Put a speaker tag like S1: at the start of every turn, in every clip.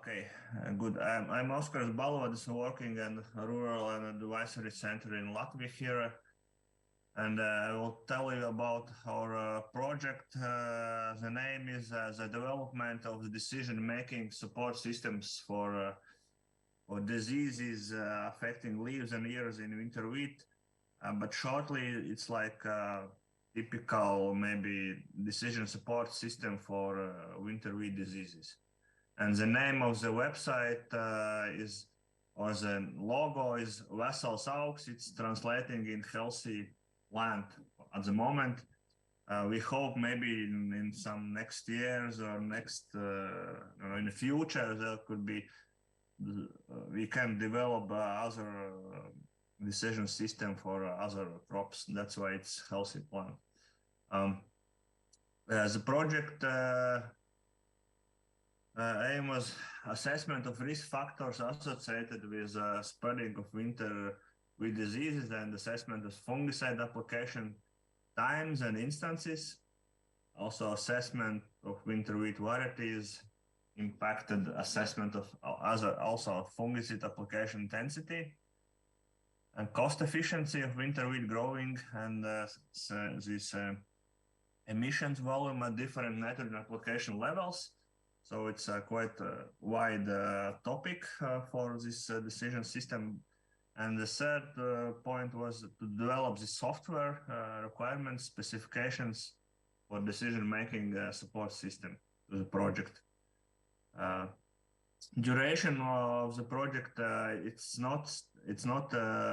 S1: Okay, good. I'm Oskars Balodis, working in Rural and Advisory Center in Latvia here. And I will tell you about our project. The name is the development of the decision-making support systems for diseases affecting leaves and ears in winter wheat. But shortly, it's like typical maybe decision support system for winter wheat diseases. And the name of the website or the logo is Vesels augs. It's translating in healthy land at the moment. We hope maybe in some next years or in the future there could be we can develop other decision system for other crops. That's why it's healthy plant. The project aim was assessment of risk factors associated with spreading of winter wheat diseases and assessment of fungicide application times and instances. Also assessment of winter wheat varieties, impacted assessment of also fungicide application intensity and cost efficiency of winter wheat growing and this emissions volume at different nitrogen application levels. So it's a quite wide topic for this decision system. And the third point was to develop the software requirements, specifications for decision-making support system to the project. Duration of the project, it's not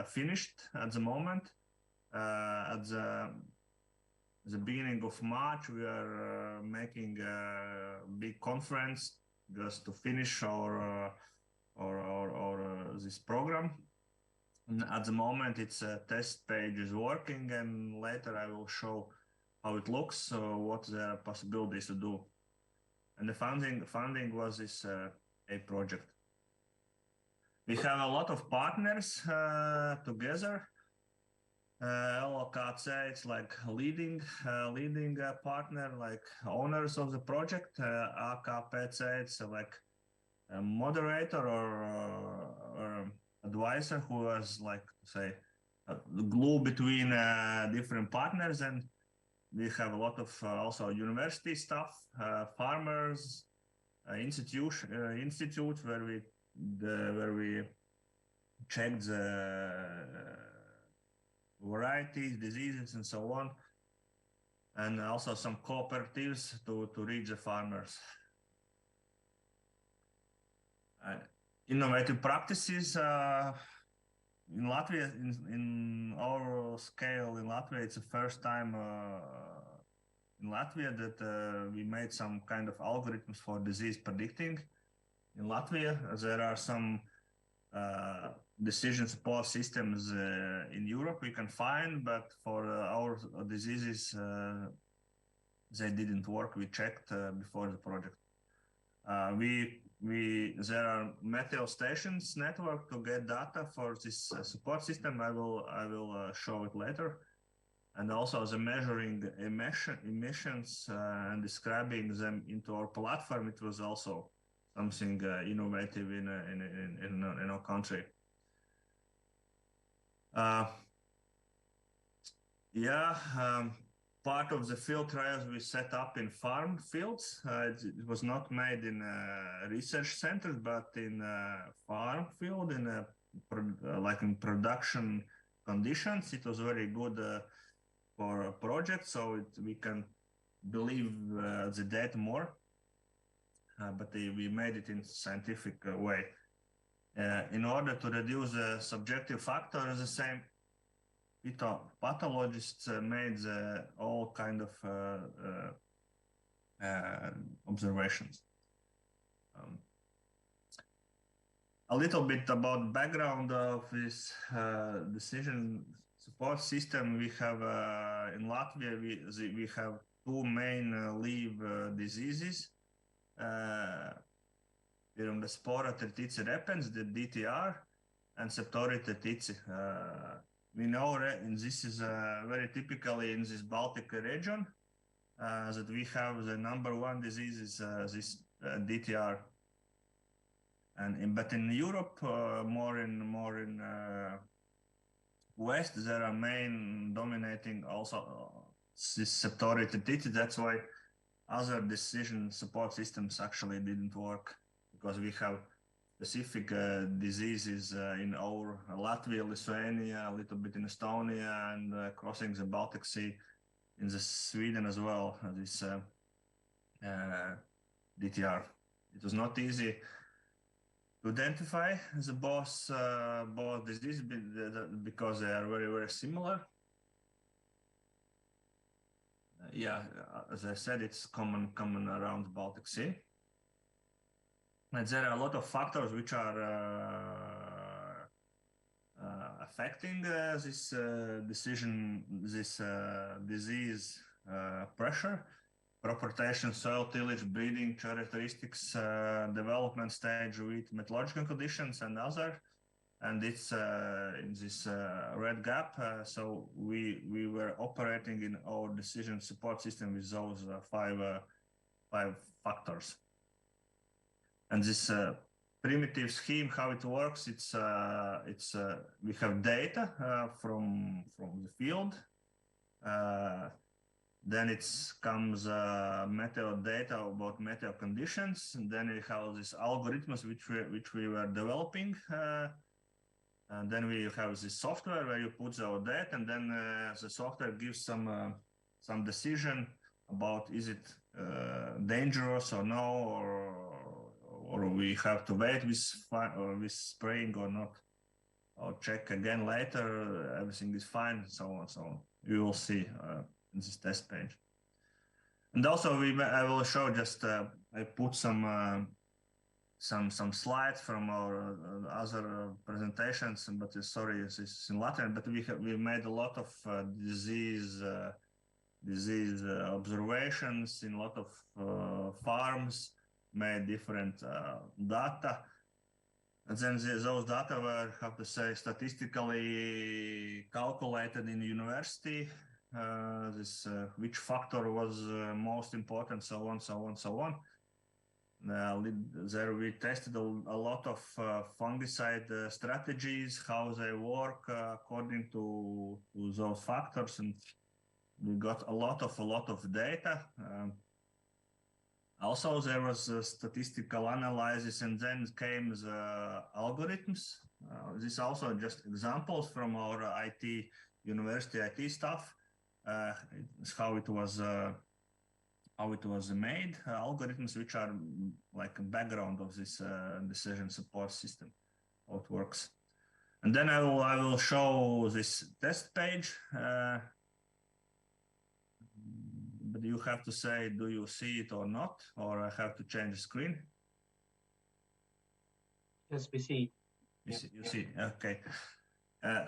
S1: finished at the moment. At the beginning of March, we are making a big conference just to finish our this program. And at the moment, its test page is working, and later I will show how it looks, so what the possibilities to do. And the funding was this a project. We have a lot of partners together. LLKC, it's like leading partner, like owners of the project. AKPC, it's like a moderator or advisor who was like say the glue between different partners. And we have a lot of also university staff, farmers, institute where we check the varieties, diseases, and so on, and also some cooperatives to reach the farmers. Innovative practices in Latvia, in our scale in Latvia, it's the first time in Latvia that we made some kind of algorithms for disease predicting. In Latvia, there are some decision support systems in Europe we can find, but for our diseases, they didn't work. We checked before the project. There are meteo stations network to get data for this support system. I will show it later. And also the measuring emissions and describing them into our platform. It was also something innovative in our country. Part of the field trials we set up in farm fields. It was not made in research centers, but in farm field, like in production conditions. It was very good for a project, so we can believe the data more. But we made it in scientific way. In order to reduce the subjective factors, the same pathologists made all kind of observations. A little bit about background of this decision support system. We have in Latvia, we have two main leaf diseases. The spora tertici repens, the DTR, and septori tertici. We know, and this is very typically in this Baltic region, that we have the #1 disease is this DTR. But in Europe, more in West, there are main dominating also this sectorial entity. That's why other decision support systems actually didn't work, because we have specific diseases in our Latvia, Lithuania, a little bit in Estonia, and crossing the Baltic Sea in the Sweden as well. This DTR. It was not easy to identify the both diseases because they are very, very similar. As I said, it's common around the Baltic Sea. And there are a lot of factors which are affecting this disease pressure: propagation, soil tillage, breeding characteristics, development stage with meteorological conditions, and other. And it's in this red gap. So we were operating in our decision support system with those five factors. And this primitive scheme, how it works, we have data from the field. Then it comes meteo data about meteo conditions, and then we have these algorithms which we were developing. And then we have this software where you put the data, and then the software gives some decision about is it dangerous or no, or we have to wait with spraying or not, or check again later everything is fine, so on. So you will see in this test page. And also I will show just I put some slides from our other presentations, but sorry, this is in Latin. But we made a lot of disease observations in a lot of farms, made different data, and then those data were, how to say, statistically calculated in university. Which factor was most important, so on. There we tested a lot of fungicide strategies, how they work according to those factors, and we got a lot of data. Also, there was a statistical analysis, and then came the algorithms. These also just examples from our university IT stuff. How it was made, algorithms which are like a background of this decision support system, how it works. And then I will show this test page. But you have to say, do you see it or not, or I have to change the screen?
S2: Yes, we see.
S1: You see, okay.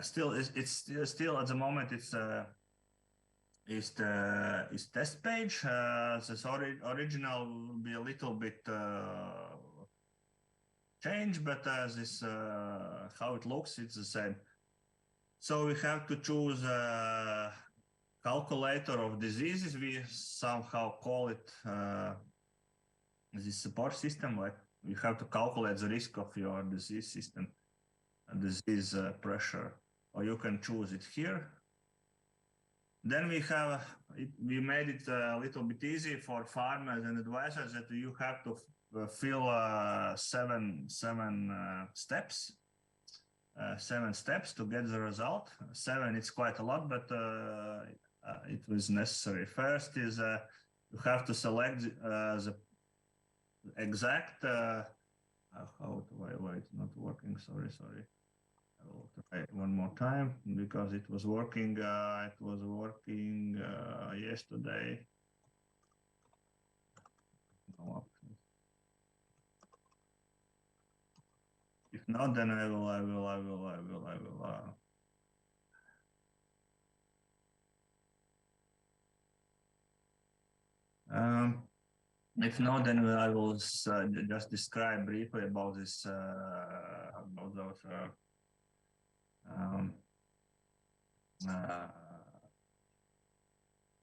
S1: Still, it's still at the moment is test page. This original will be a little bit changed, but this how it looks, it's the same. So we have to choose a calculator of diseases. We somehow call it this support system. Like you have to calculate the risk of your disease system, disease pressure, or you can choose it here. Then we made it a little bit easy for farmers and advisors that you have to fill seven steps to get the result. 7, it's quite a lot, but it was necessary. First is you have to select the exact. Why it's not working? Sorry. I will try one more time because it was working. Yesterday. No options. If not, then I will. If not, then I will just describe briefly about this about those.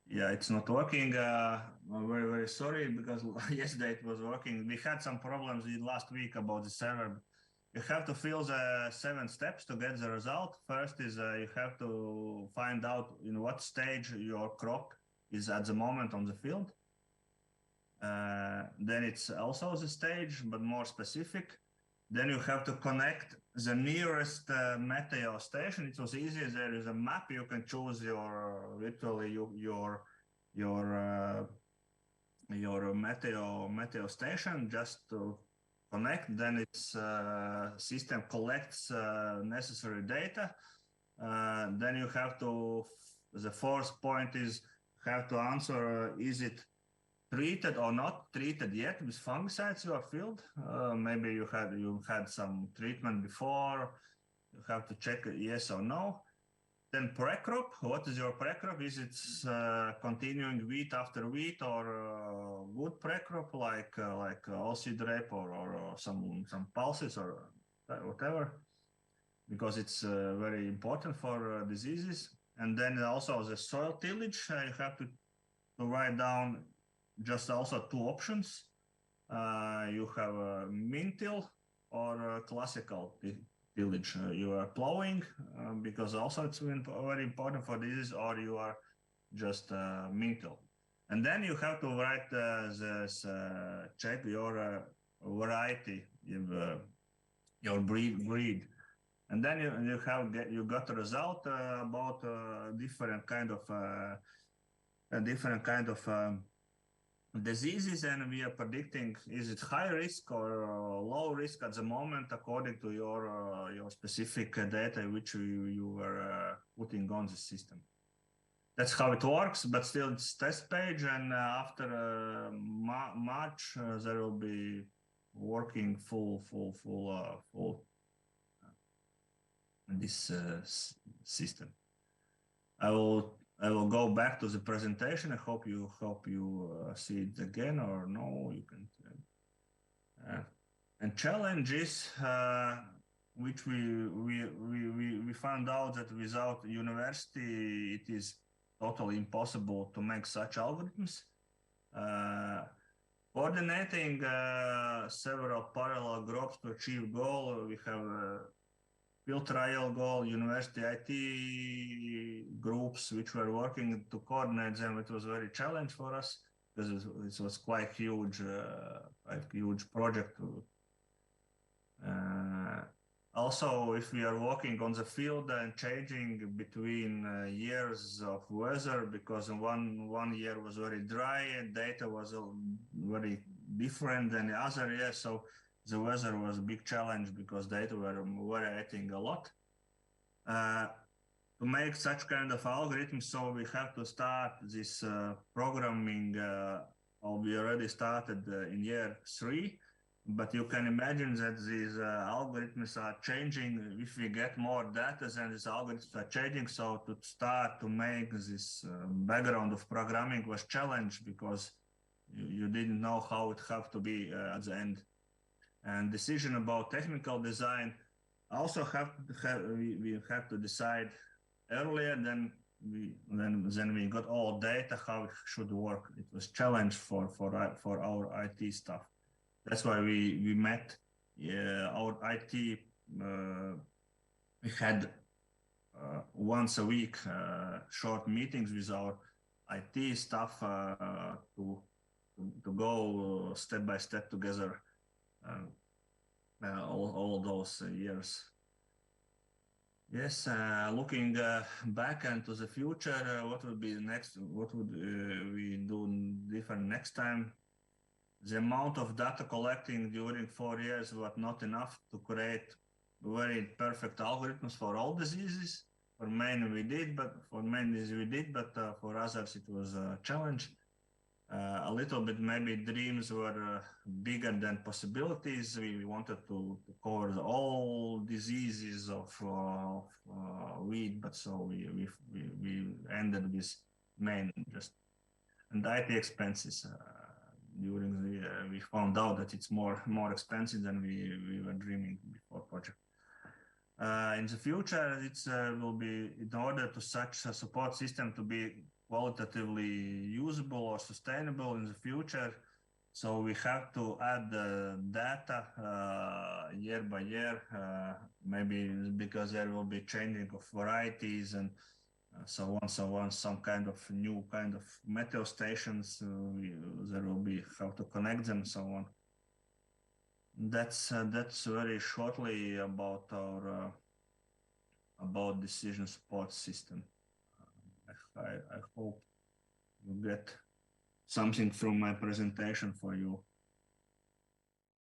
S1: Yeah, it's not working. very, very sorry because yesterday it was working. We had some problems last week about the server. You have to fill the 7 steps to get the result. First is you have to find out in what stage your crop is at the moment on the field. Then it's also the stage, but more specific. Then you have to connect the nearest meteo station. It was easy. There is a map. You can choose your literally your meteo station just to connect. Then its system collects necessary data. Then you have to. The fourth point is have to answer: is it treated or not treated yet with fungicides your field? Maybe you had some treatment before. You have to check yes or no. Then pre-crop. What is your pre-crop? Is it continuing wheat after wheat or good pre-crop like oilseed rape or some pulses or whatever? Because it's very important for diseases. And then also the soil tillage. You have to write down just also 2 options. You have min-till or classical tillage. You are plowing because also it's very important for this, or you are just min-till. And then you have to write this check your variety, your breed. And then you got a result about different kind of diseases, and we are predicting is it high risk or low risk at the moment according to your specific data which you were putting on the system. That's how it works, but still it's test page, and after March there will be working full this system. I will go back to the presentation. I hope you see it again, or no, you can. And challenges which we found out that without university it is totally impossible to make such algorithms. Coordinating several parallel groups to achieve goal. We have field trial goal, university IT groups which were working to coordinate them. It was very challenge for us because it was quite huge project. Also, if we are working on the field and changing between years of weather, because one year was very dry and data was very different than the other year, so the weather was a big challenge because data were variating a lot. To make such kind of algorithms, so we have to start this programming, or we already started in year 3, but you can imagine that these algorithms are changing. If we get more data, then these algorithms are changing. So to start to make this background of programming was challenge because you didn't know how it have to be at the end. And decision about technical design also we have to decide earlier. Then we got all data how it should work. It was challenge for our IT staff. That's why we met our IT. We had once a week short meetings with our IT staff to go step by step together. All those years. Yes, looking back into the future, what would be next? What would we do different next time? The amount of data collecting during 4 years was not enough to create very perfect algorithms for all diseases. For many we did, but for for others it was a challenge. A little bit maybe dreams were bigger than possibilities. We wanted to cover all diseases of wheat, but so we ended with main just and IT expenses. During the we found out that it's more expensive than we were dreaming before project. In the future, it will be in order to such a support system to be qualitatively usable or sustainable in the future. So we have to add the data year by year, maybe because there will be changing of varieties and so on, some kind of new kind of meteo stations. There will be how to connect them, so on. That's very shortly about our about decision support system. I hope you get something from my presentation for you.